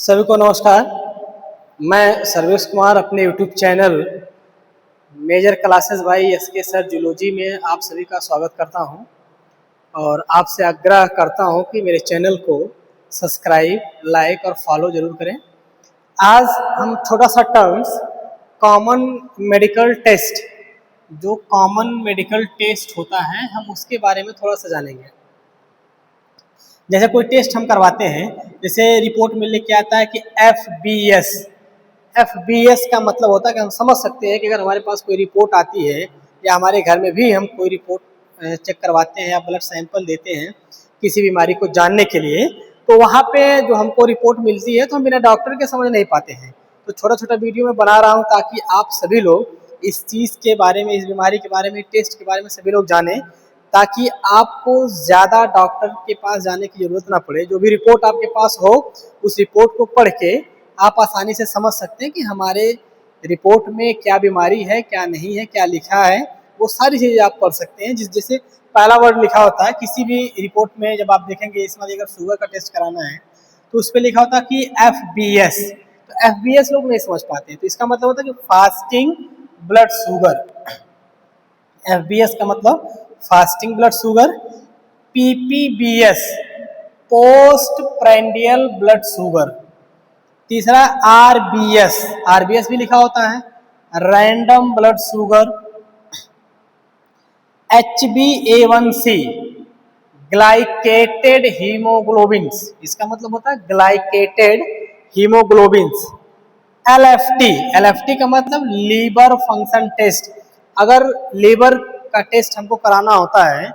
सभी को नमस्कार। मैं सर्वेश कुमार अपने YouTube channel major classes by SK sir zoology में आप सभी का स्वागत करता हूं और आपसे आग्रह करता हूं कि मेरे चैनल को सब्सक्राइब, लाइक और फॉलो जरूर करें। आज हम छोटा सा टर्म्स कॉमन मेडिकल टेस्ट, जो कॉमन मेडिकल टेस्ट होता है, हम उसके बारे में थोड़ा सा जानेंगे। जैसे कोई टेस्ट हम करवाते हैं, जैसे रिपोर्ट में लिख के आता है कि FBS का मतलब होता है कि हम समझ सकते हैं कि अगर हमारे पास कोई रिपोर्ट आती है या हमारे घर में भी हम कोई रिपोर्ट चेक करवाते हैं या ब्लड सैंपल देते हैं किसी बीमारी को जानने के लिए, तो वहाँ पे जो हमको रिपोर्ट मिलती है तो हम बिना डॉक्टर के समझ नहीं पाते हैं। तो छोटा छोटा वीडियो में बना रहा हूँ ताकि आप सभी लोग इस चीज़ के बारे में, इस बीमारी के बारे में, टेस्ट के बारे में सभी लोग जानें, ताकि आपको ज़्यादा डॉक्टर के पास जाने की ज़रूरत ना पड़े। जो भी रिपोर्ट आपके पास हो, उस रिपोर्ट को पढ़ के आप आसानी से समझ सकते हैं कि हमारे रिपोर्ट में क्या बीमारी है, क्या नहीं है, क्या लिखा है, वो सारी चीज़ें आप पढ़ सकते हैं। जैसे पहला वर्ड लिखा होता है किसी भी रिपोर्ट में, जब आप देखेंगे इसमें अगर शुगर का टेस्ट कराना है तो उस पर लिखा होता है कि FBS। तो FBS लोग नहीं समझ पाते, तो इसका मतलब होता है कि फास्टिंग ब्लड शुगर। FBS का मतलब fasting blood sugar. PPBS post prandial blood sugar. तीसरा RBS भी लिखा होता है, random blood sugar. HbA1c glycated haemoglobins, इसका मतलब होता है ग्लाइकेटेड हीमोग्लोबिन्स। LFT का मतलब लीवर फंक्शन टेस्ट। अगर लीवर का टेस्ट हमको कराना होता है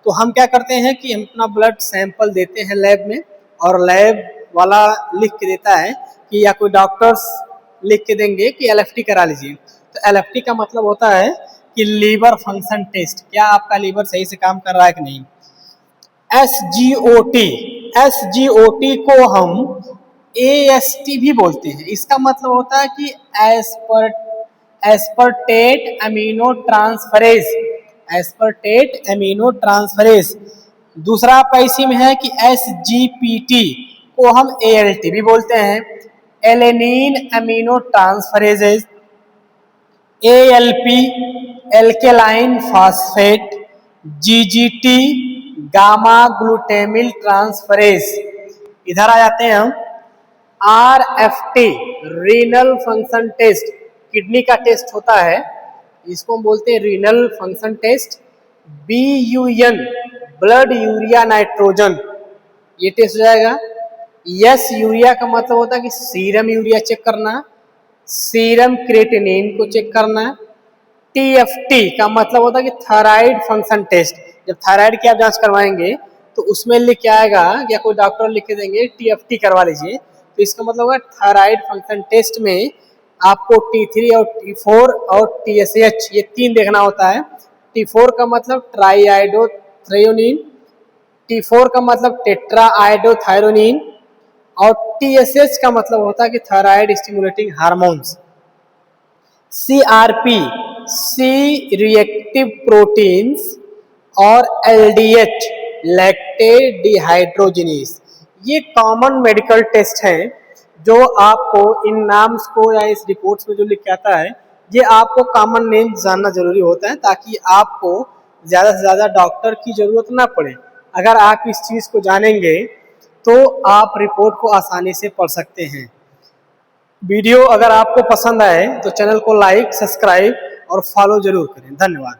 तो हम क्या करते हैं कि हम अपना ब्लड सैंपल देते हैं लैब में, और लैब वाला लिख के देता है कि, या कोई डॉक्टर्स लिख के देंगे कि LFT करा लीजिए। तो LFT का मतलब होता है कि लीवर फंक्शन टेस्ट, क्या आपका लीवर सही से काम कर रहा है कि नहीं। SGOT को हम AST भी बोलते हैं। इसका मतलब होता है कि एस्पर्टेट अमीनो ट्रांसफरेज। दूसरा आपका इसी में है कि SGPT को हम ALT भी बोलते हैं, alanine amino transferases. ALP alkaline phosphate. GGT gamma glutamyl transferase. इधर आ जाते हैं हम। RFT renal function test, kidney का टेस्ट होता है, इसको हम बोलते हैं renal function test. BUN blood urea nitrogen, ये टेस्ट हो जाएगा। यूरिया का मतलब होता है कि सीरम यूरिया चेक करना, सीरम क्रेटिनिन को चेक करना। TFT का मतलब होता है कि थायराइड फंक्शन टेस्ट। जब थायराइड की आप जांच करवाएंगे तो उसमें लिख के आएगा, या कोई डॉक्टर लिख के देंगे TFT करवा लीजिए, तो इसका मतलब है थायराइड फंक्शन टेस्ट में आपको T3 और T4 और TSH ये तीन देखना होता है। T4 का मतलब ट्राइआइडोथ्रायोनिन, T4 का मतलब टेट्राआइडोथायरोनिन, और TSH का मतलब होता है कि thyroid stimulating hormones. CRP C reactive proteins, और LDH लैक्टेट डिहाइड्रोजिनेस। ये कॉमन मेडिकल टेस्ट हैं जो आपको इन नाम्स को या इस रिपोर्ट्स में जो लिख के आता है, ये आपको कॉमन नेम जानना जरूरी होता है ताकि आपको ज़्यादा से ज़्यादा डॉक्टर की ज़रूरत ना पड़े। अगर आप इस चीज़ को जानेंगे तो आप रिपोर्ट को आसानी से पढ़ सकते हैं। वीडियो अगर आपको पसंद आए तो चैनल को लाइक, सब्सक्राइब और फॉलो जरूर करें। धन्यवाद।